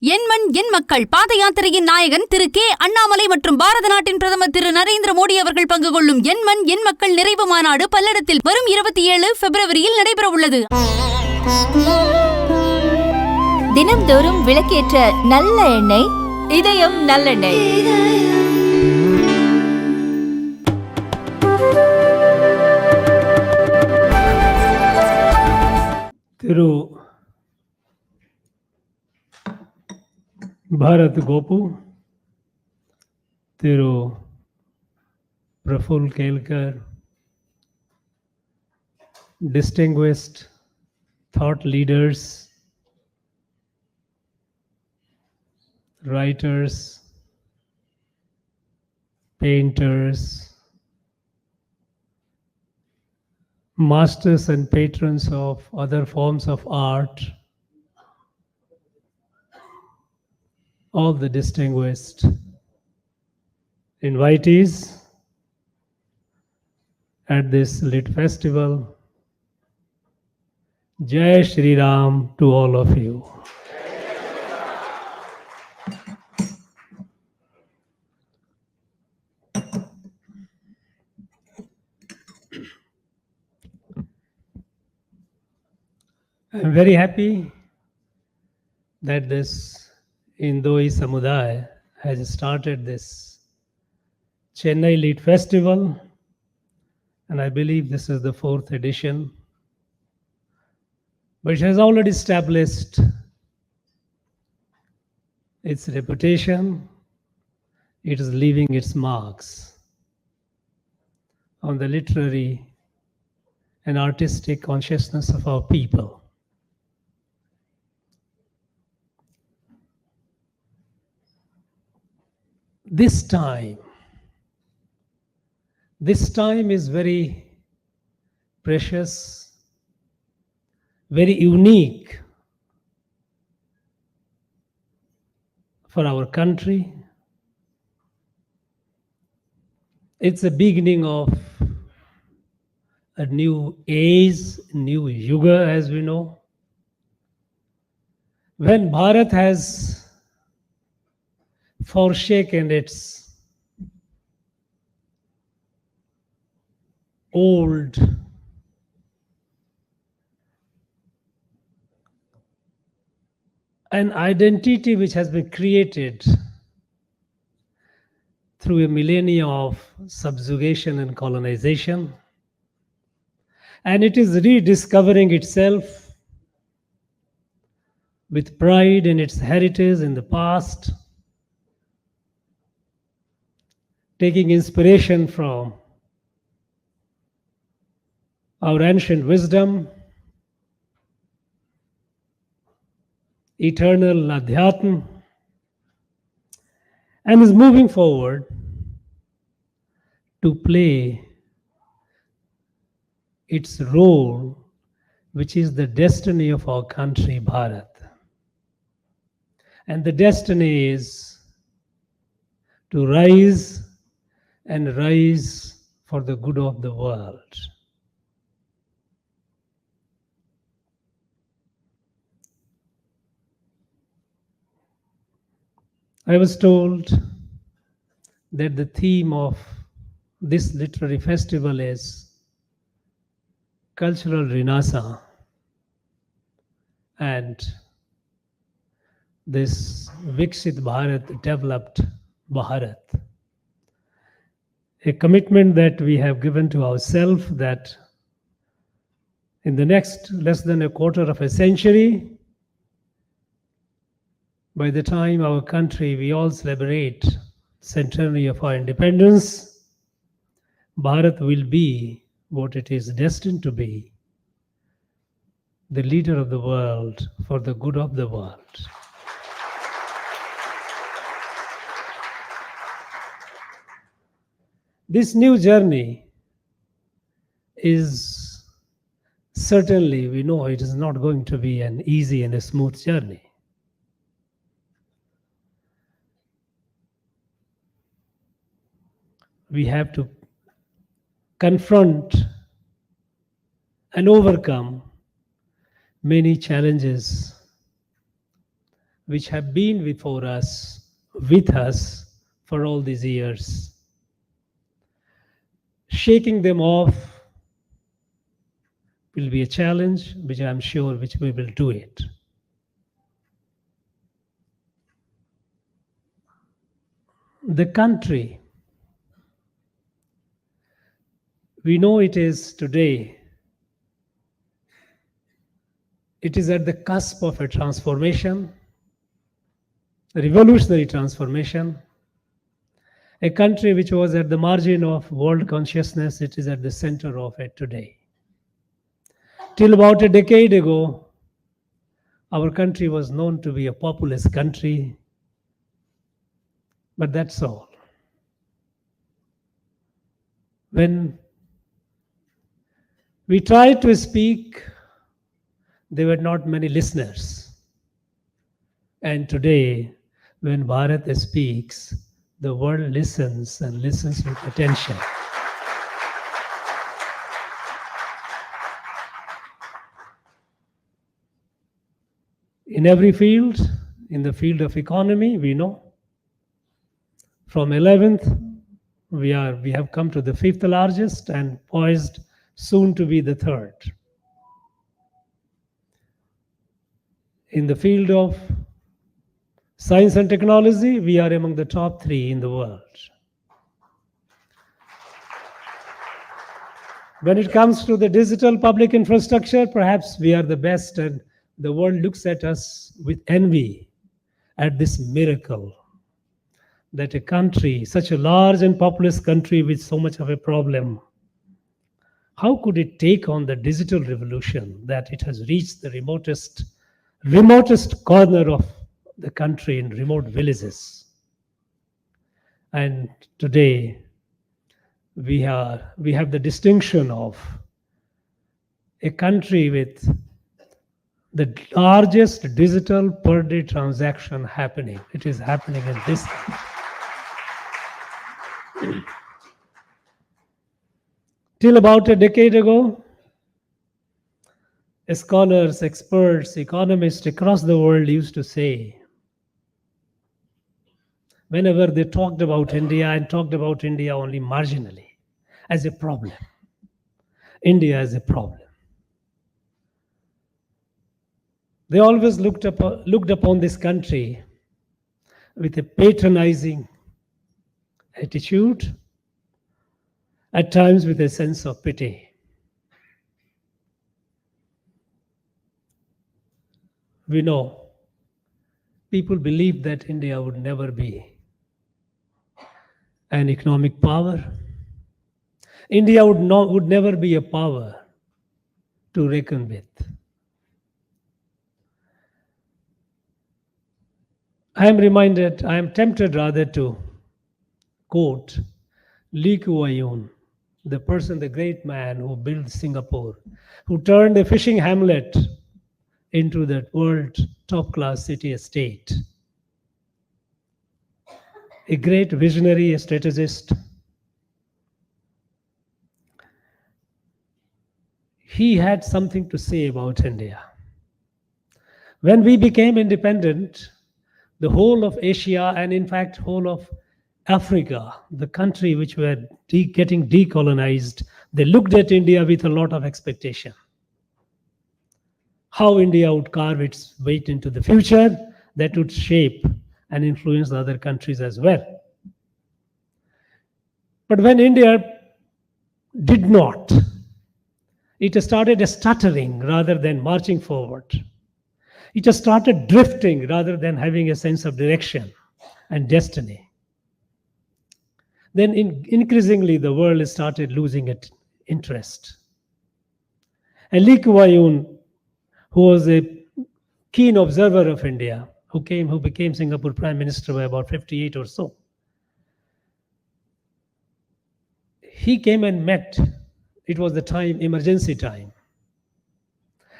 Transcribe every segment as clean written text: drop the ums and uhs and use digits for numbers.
என் மண் என் மக்கள் பாத யாத்திரையின் நாயகன் திரு கே அண்ணாமலை மற்றும் பாரத நாட்டின் பிரதமர் திரு நரேந்திர மோடி அவர்கள் பங்கு கொள்ளும் என் மண் என் மக்கள் நிறைவு மாநாடு பல்லடத்தில் வரும் 27 பிப்ரவரியில் நடைபெறவுள்ளது. தினம்தோறும் விளக்கேற்ற நல்ல எண்ணெய், இதயம் நல்லெண்ணெய். திரு Bharat Gopu, Thiru Praful Kelkar, distinguished thought leaders, writers, painters, masters and patrons of other forms of art, all the distinguished invitees at this lit festival. Jai Shri Ram to all of you. I'm very happy that this Indoi Samudaya has started this Chennai Lit Festival, and I believe this is the 4th edition, but it has already established its reputation. It is leaving its marks on the literary and artistic consciousness of our people. This time is very precious, very unique for our country. It's the beginning of a new age, new yuga, as we know, when Bharat has forsaken its old an identity which has been created through a millennia of subjugation and colonization, and it is rediscovering itself with pride in its heritage in the past, taking inspiration from our ancient wisdom, eternal Adhyatma, and is moving forward to play its role, which is the destiny of our country, Bharat. And the destiny is to rise and rise for the good of the world. I was told that the theme of this literary festival is cultural renaissance, and this Viksit Bharat, developed Bharat. A commitment that we have given to ourselves that in the next less than a quarter of a century, by the time our country, we all celebrate centenary of our independence, Bharat will be what it is destined to be, the leader of the world for the good of the world. This new journey is certainly, we know it is not going to be an easy and a smooth journey. We have to confront and overcome many challenges which have been before us, with us for all these years. Shaking them off will be a challenge, which I'm sure which we will do it. The country, we know it is today, it is at the cusp of a transformation, a revolutionary transformation. A country which was at the margin of world consciousness, it is at the center of it today. Till about a decade ago, our country was known to be a populous country, but that's all. When we tried to speak, there were not many listeners. And today, when Bharat speaks, the world listens and listens with attention. In every field, in the field of economy, we know, from 11th, we have come to the 5th largest and poised soon to be the 3rd. In the field of science and technology, we are among the top 3 in the world. When it comes to the digital public infrastructure, perhaps we are the best, and the world looks at us with envy at this miracle that a country, such a large and populous country with so much of a problem, how could it take on the digital revolution that it has reached the remotest corner of the country in remote villages. And today we have the distinction of a country with the largest digital per day transaction happening. It is happening in this country. Till about a decade ago, scholars, experts, economists across the world used to say, whenever they talked about India and talked about India only marginally, as a problem, India as a problem. They always looked upon this country with a patronizing attitude, at times with a sense of pity. We know people believed that India would never be an economic power. India would never be a power to reckon with. I am tempted rather to quote Lee Kuan Yew, the great man who built Singapore, who turned a fishing hamlet into the world top-class city-state. A great visionary, a strategist. He had something to say about India. When we became independent, the whole of Asia and in fact whole of Africa, the country which were getting decolonized, they looked at India with a lot of expectation. How India would carve its weight into the future, that would shape and influence the other countries as well. But when India did not, it started stuttering rather than marching forward. It started drifting rather than having a sense of direction and destiny. Then increasingly the world started losing its interest. And Lee Kuan Yew, who was a keen observer of India, who became Singapore Prime Minister by about 58 or so, he came and met. It was the time, emergency time.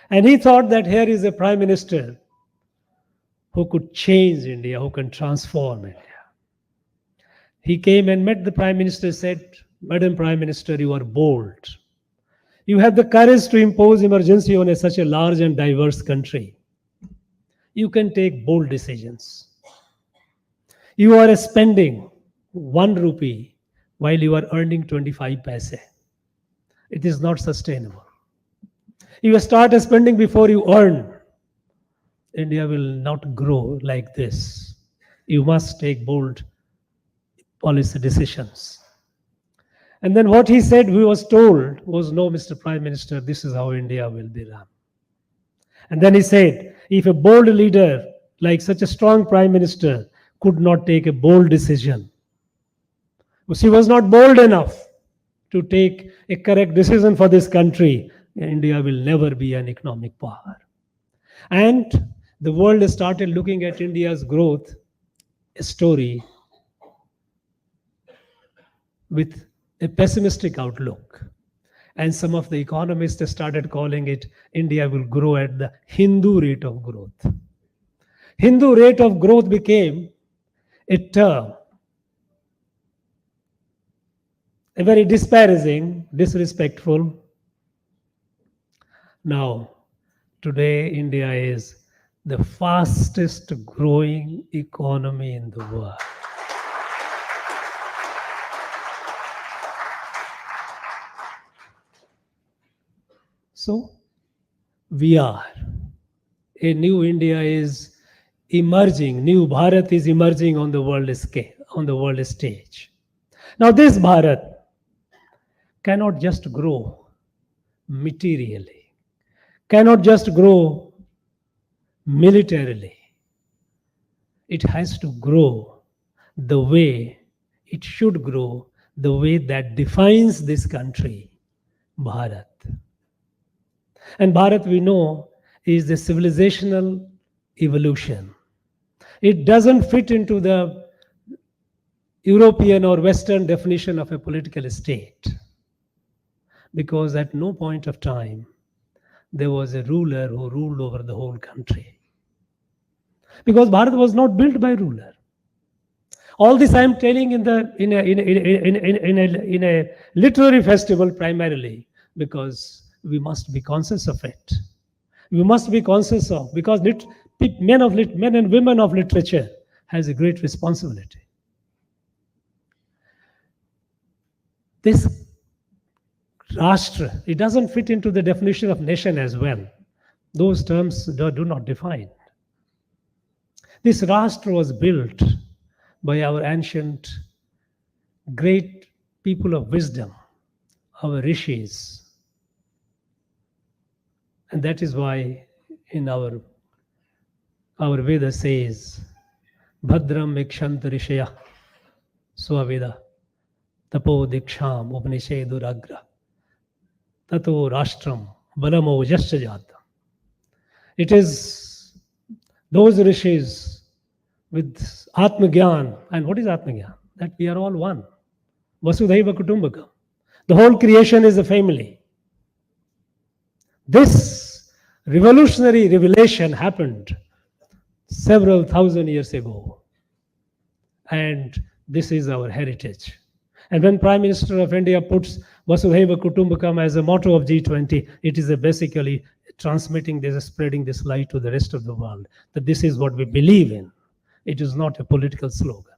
And he thought that here is a Prime Minister who could change India, who can transform India. He came and met the Prime Minister, said, Madam Prime Minister, you are bold. You have the courage to impose emergency on such a large and diverse country. you can take bold decisions. You are spending 1 rupee while you are earning 25 paise. It is not sustainable. You start spending before you earn. India will not grow like this. You must take bold policy decisions. And then what he said, we was told, was, no, Mr. Prime Minister, this is how India will be run. And then he said, if a bold leader, like such a strong Prime Minister, could not take a bold decision, she was not bold enough to take a correct decision for this country, India will never be an economic power. And the world started looking at India's growth story with a pessimistic outlook. And some of the economists started calling it, India will grow at the Hindu rate of growth. Hindu rate of growth became a term, a very disparaging, disrespectful. Now, today India is the fastest growing economy in the world. So, we are. A new India is emerging, new Bharat is emerging on the world scale, on the world stage. Now, this Bharat cannot just grow materially, cannot just grow militarily. It has to grow the way it should grow, the way that defines this country, Bharat. And Bharat, we know, is the civilizational evolution. It doesn't fit into the European or Western definition of a political state, because at no point of time there was a ruler who ruled over the whole country. Because Bharat was not built by ruler. All this I am telling in a literary festival primarily, because we must be conscious of it. We must be conscious of, because men and women of literature has a great responsibility. This Rashtra, it doesn't fit into the definition of nation as well. Those terms do not define. This Rashtra was built by our ancient great people of wisdom, our rishis. And that is why in our Veda says, Bhadram Ikshant Rishaya Swaveda Tapo Diksham Upanisheduragra Tato Rashtram Balamo Jastajatam. It is those rishis with Atmagyan. And what is Atmagyan? That we are all one. Vasudhaiva Kutumbakam. The whole creation is a family. This revolutionary revelation happened several thousand years ago. And this is our heritage. And when Prime Minister of India puts Vasudhaiva Kutumbakam as a motto of G20, it is basically transmitting this, spreading this light to the rest of the world, that this is what we believe in. It is not a political slogan.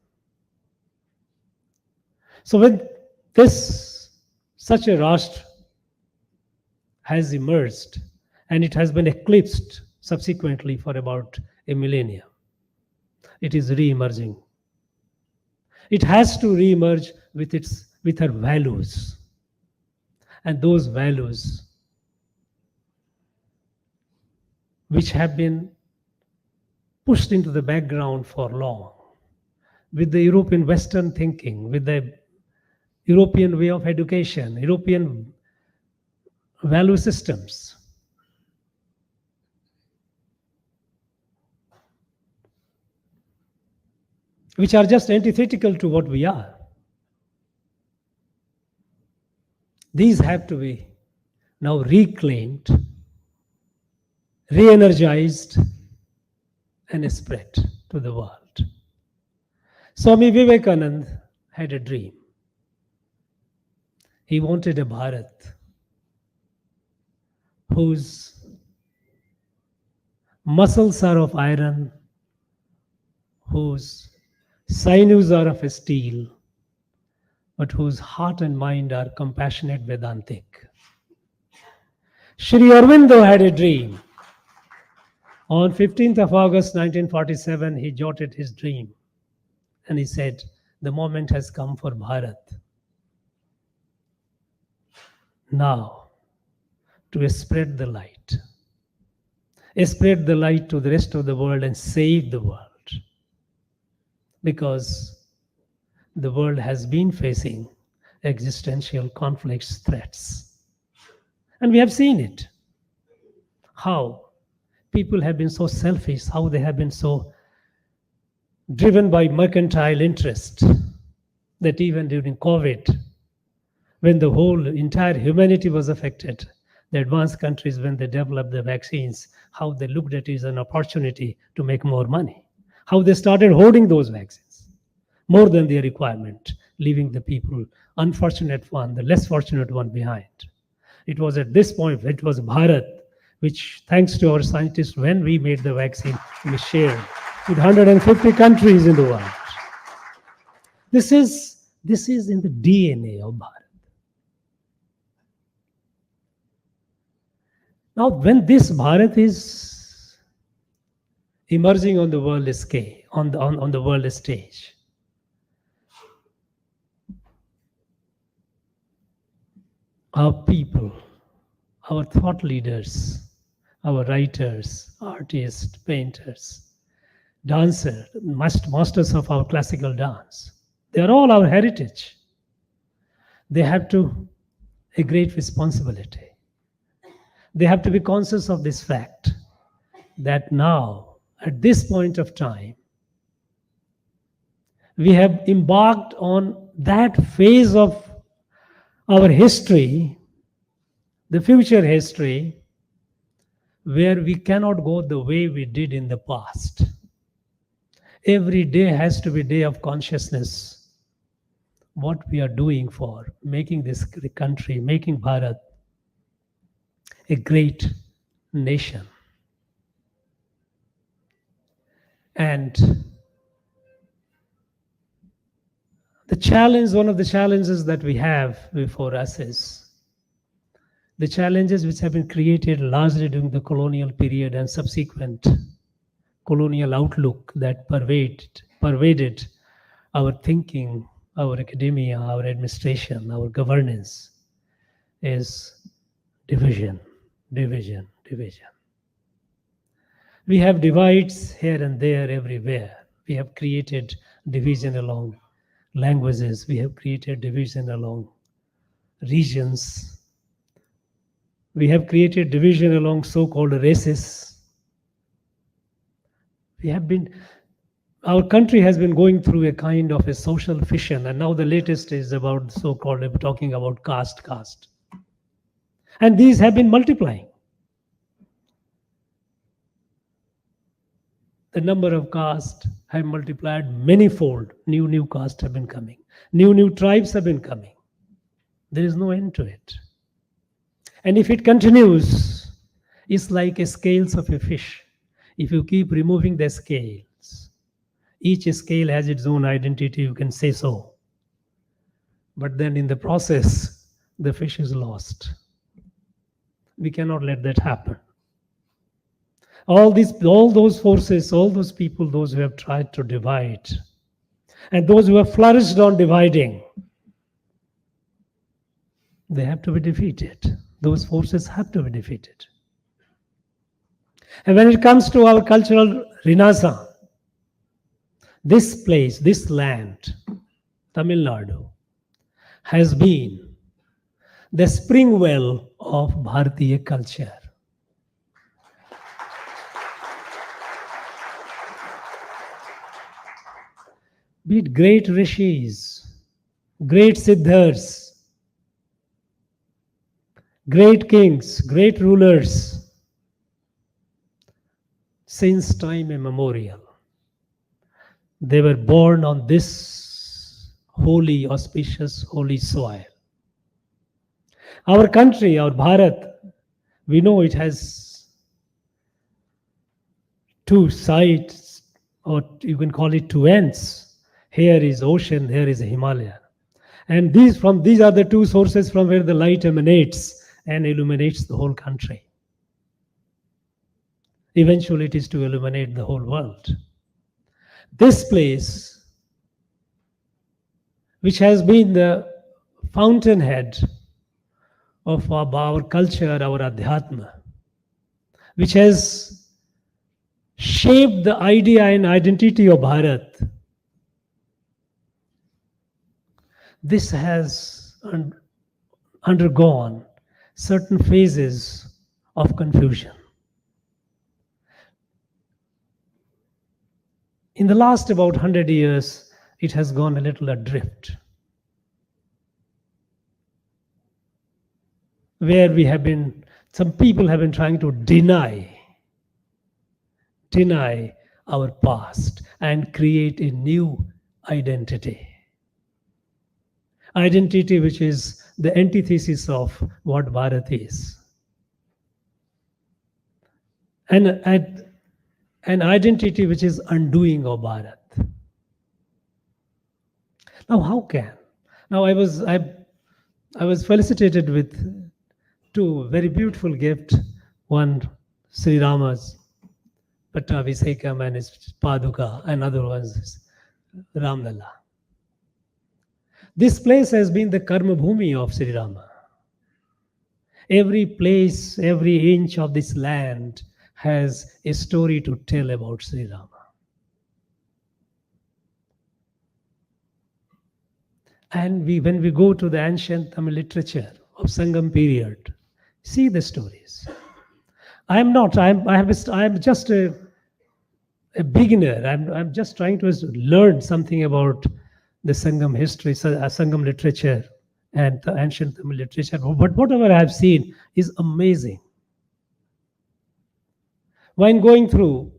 So when such a Rashtra has emerged, and it has been eclipsed subsequently for about a millennia, it is re-emerging. It has to re-emerge with her values. And those values which have been pushed into the background for long, with the European Western thinking, with the European way of education, European value systems. Which are just antithetical to what we are. These have to be now reclaimed, re-energized, and spread to the world. Swami Vivekananda had a dream. He wanted a Bharat whose muscles are of iron, whose sinews are of steel, but whose heart and mind are compassionate Vedantic. Sri Aurobindo had a dream. On 15th of August 1947, he jotted his dream and he said, the moment has come for Bharat now to spread the light. Spread the light to the rest of the world and save the world. Because the world has been facing existential conflicts, threats. And we have seen it. How people have been so selfish, how they have been so driven by mercantile interest, that even during COVID, when the whole entire humanity was affected, the advanced countries, when they developed the vaccines, how they looked at it as an opportunity to make more money, how they started hoarding those vaccines more than their requirement, leaving the people, unfortunate one, the less fortunate one behind. It was at this point, it was Bharat, which thanks to our scientists, when we made the vaccine, we shared with 150 countries in the world. This is in the DNA of Bharat. Now, when this Bharat is emerging on the world scale, on the world stage, our people, our thought leaders, our writers, artists, painters, dancers, masters of our classical dance, they are all our heritage. They have a great responsibility. They have to be conscious of this fact that now, at this point of time, we have embarked on that phase of our history, the future history, where we cannot go the way we did in the past. Every day has to be a day of consciousness. What we are doing for making this country, making Bharat a great nation. And one of the challenges that we have before us is the challenges which have been created largely during the colonial period and subsequent colonial outlook that pervaded our thinking, our academia, our administration, our governance, is division. We have divides here and there, everywhere. We have created division along languages. We have created division along regions. We have created division along so-called races. Our country has been going through a kind of a social fission, and now the latest is about so-called, talking about caste. And these have been multiplying. The number of castes have multiplied manyfold. New castes have been coming. New tribes have been coming. There is no end to it. And if it continues, it's like a scales of a fish. If you keep removing the scales, each scale has its own identity, you can say so. But then in the process, the fish is lost. We cannot let that happen. All those forces, all those people, those who have tried to divide, and those who have flourished on dividing, they have to be defeated. Those forces have to be defeated. And when it comes to our cultural renaissance, this place, this land, Tamil Nadu, has been the spring well of Bharatiya culture. Be it great rishis, great siddhars, great kings, great rulers, since time immemorial, they were born on this holy, auspicious, holy soil. Our country, our Bharat, we know it has two sides, or you can call it two ends. Here is ocean, here is a Himalaya. And these are the two sources from where the light emanates and illuminates the whole country. Eventually it is to illuminate the whole world. This place, which has been the fountainhead of our culture, our adhyatma, which has shaped the idea and identity of Bharat, this has undergone certain phases of confusion. In the last about 100 years, it has gone a little adrift, where some people have been trying to deny our past and create a new identity. Identity which is the antithesis of what Bharat is. And an identity which is undoing of Bharat. Now how can? Now I was felicitated with two very beautiful gifts. One, Sri Rama's Pattabhisekam and his Paduka, and other ones Ramlala. This place has been the karma bhumi of Sri Rama. Every place, every inch of this land has a story to tell about Sri Rama. And when we go to the ancient Tamil literature of Sangam period, see the stories. I am just a beginner. I'm just trying to learn something about the Sangam history, Sangam literature, and the ancient Tamil literature. But whatever I have seen is amazing. When going through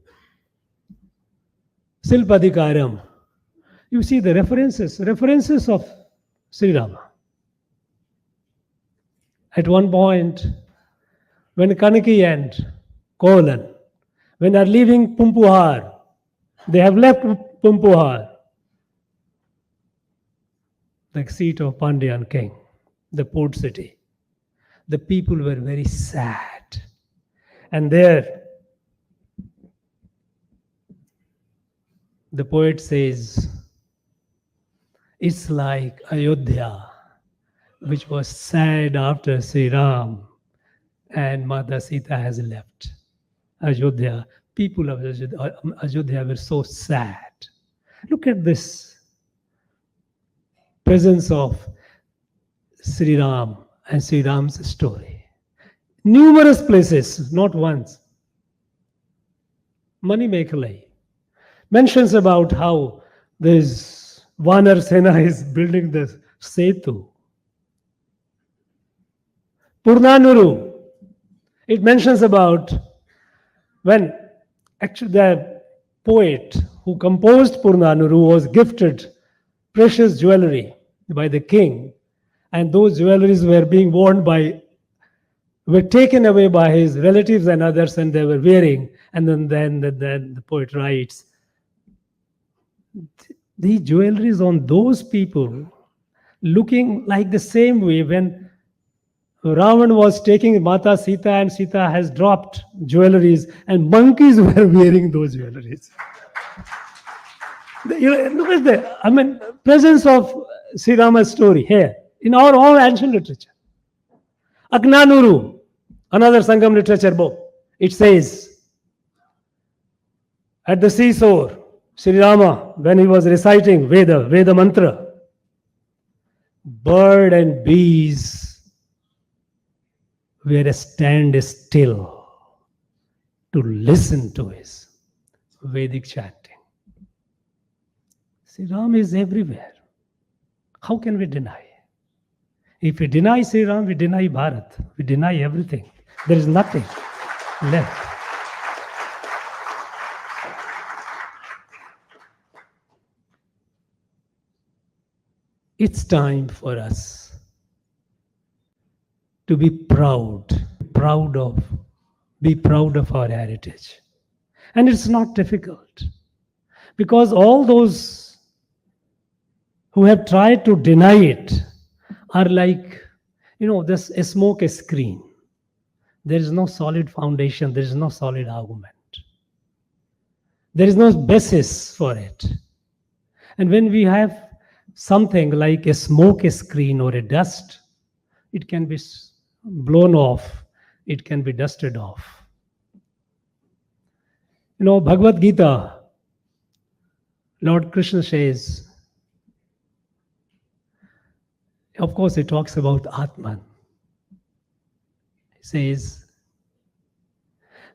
Silpadikaram, you see the references of Sri Rama. At one point, when Chanakyaa and Kolan, when they are leaving Pumpuhar, they have left Pumpuhar, the seat of Pandyan king, the port city. The people were very sad. And there, the poet says, it's like Ayodhya, which was sad after Sri Ram and Mata Sita has left. Ayodhya, people of Ayodhya were so sad. Look at this presence of Sri Ram and Sri Ram's story. Numerous places, not once. Manimekalai mentions about how this Vanar Sena is building the Setu. Purnanuru, it mentions about when actually the poet who composed Purnanuru was gifted precious jewelry by the king, and those jewelries were taken away by his relatives and others, and they were wearing. And then the poet writes, the jewelries on those people looking like the same way when Ravan was taking Mata Sita and Sita has dropped jewelries and monkeys were wearing those jewelries. Look at the presence of Sri Rama's story here in all ancient literature. Aknanuru, another Sangam literature book, it says, at the seashore, Sri Rama, when he was reciting Veda mantra, bird and bees were stand still to listen to his Vedic chanting. Sri Ram is everywhere. How can we deny? If we deny Sri Ram, we deny Bharat. We deny everything. There is nothing left. It's time for us to be proud of our heritage. And it's not difficult, because all those who have tried to deny it are like, this a smoke screen. There is no solid foundation, there is no solid argument. There is no basis for it. And when we have something like a smoke screen or a dust, it can be blown off, it can be dusted off. Bhagavad Gita, Lord Krishna says, of course, he talks about Atman. He says,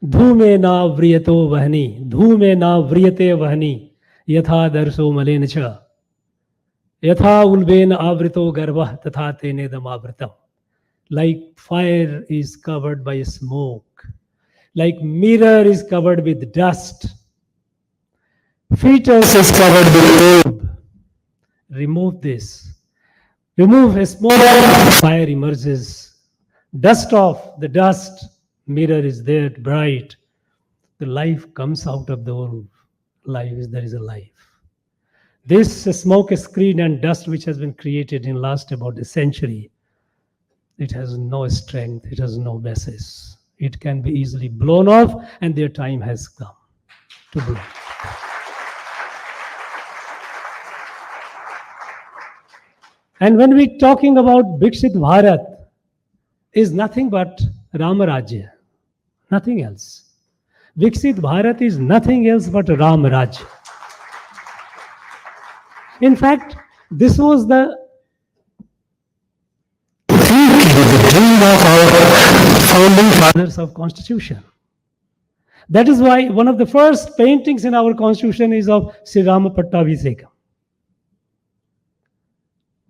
Dhume na vriyato vahani, dhume na vriyate vahani, yatha darso malena cha, yatha ulben avrito garvah tatha tenedam avritam. Like fire is covered by smoke, like mirror is covered with dust, fetus is covered with lube. Remove this. Remove a smoke, fire emerges. Dust off the dust, mirror is there, bright. The life comes out of the orb. There is a life. This smoke screen and dust which has been created in last about a century, it has no strength, it has no basis. It can be easily blown off, and their time has come to blow. And when we're talking about Viksit Bharat, is nothing but Ramarajya, nothing else. Viksit Bharat is nothing else but Ramarajya. In fact, this was the dream of our founding fathers of Constitution. That is why one of the first paintings in our Constitution is of Sri Rama Pattabhisekam.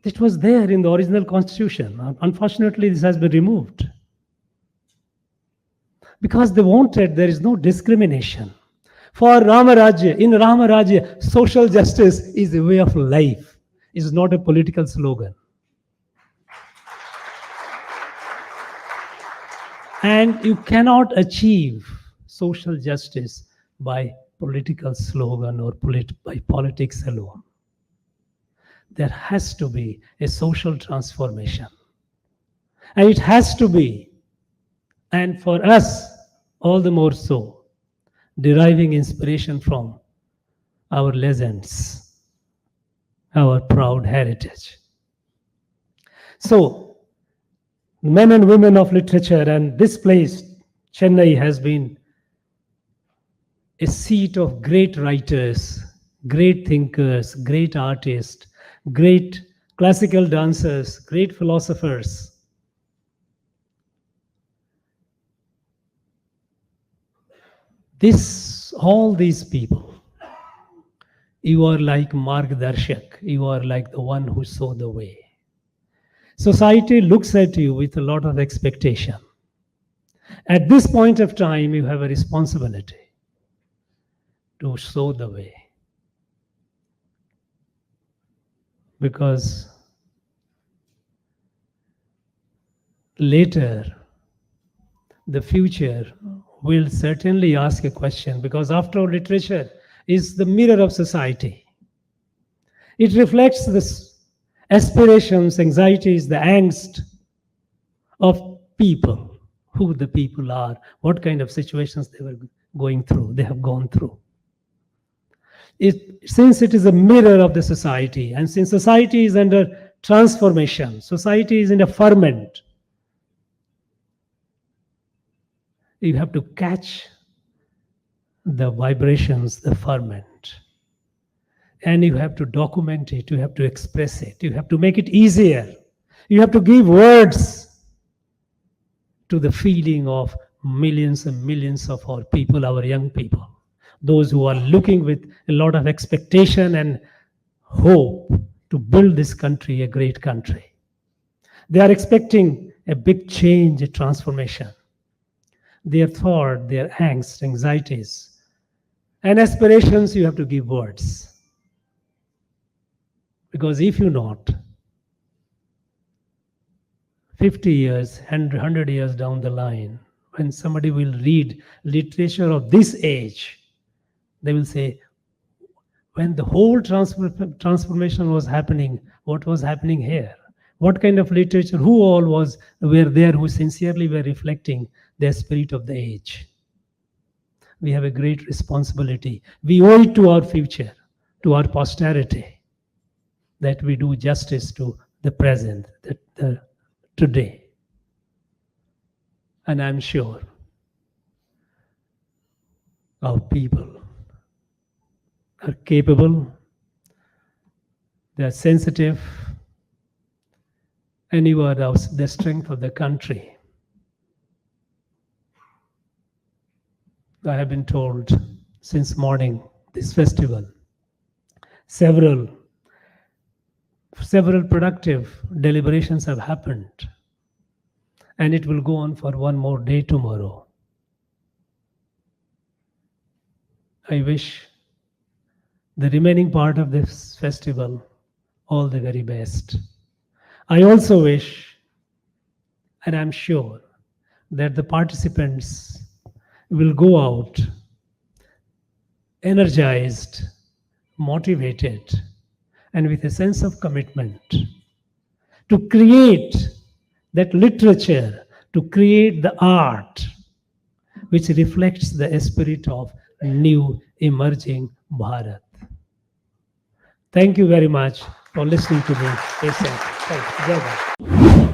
It was there in the original Constitution. Unfortunately, this has been removed. Because they wanted, there is no discrimination. For Ramarajya, in Ramarajya, social justice is a way of life. It is not a political slogan. And you cannot achieve social justice by political slogan or by politics alone. There has to be a social transformation. And it has to be, and for us, all the more so, deriving inspiration from our legends, our proud heritage. So, men and women of literature, and this place, Chennai, has been a seat of great writers, great thinkers, great artists, great classical dancers, great philosophers. All these people, you are like Margdarshak, you are like the one who saw the way. Society looks at you with a lot of expectation. At this point of time, you have a responsibility to show the way. Because later, the future will certainly ask a question, because after all, literature is the mirror of society. It reflects the aspirations, anxieties, the angst of people, who the people are, what kind of situations they were going through, they have gone through. Since it is a mirror of the society, and since society is under transformation, society is in a ferment, you have to catch the vibrations, the ferment, and you have to document it, you have to express it, you have to make it easier, you have to give words to the feeling of millions and millions of our people, our young people, those who are looking with a lot of expectation and hope to build this country a great country. They are expecting a big change, a transformation. Their thought, their angst, anxieties, and aspirations, you have to give words. Because if you not, 50 years, 100 years down the line, when somebody will read literature of this age, They will say, when the whole transformation was happening, what was happening here? What kind of literature, who all were there who sincerely were reflecting the spirit of the age? We have a great responsibility. We owe it to our future, to our posterity, that we do justice to the present, the today. And I'm sure our people are capable, they are sensitive, and you are the strength of the country. I have been told since morning, this festival, several productive deliberations have happened, and it will go on for one more day tomorrow. I wish the remaining part of this festival all the very best. I also wish, and I'm sure, that the participants will go out energized, motivated, and with a sense of commitment to create that literature, to create the art which reflects the spirit of new emerging Bharat. Thank you very much for listening to me. Thank you. Jai Bharat.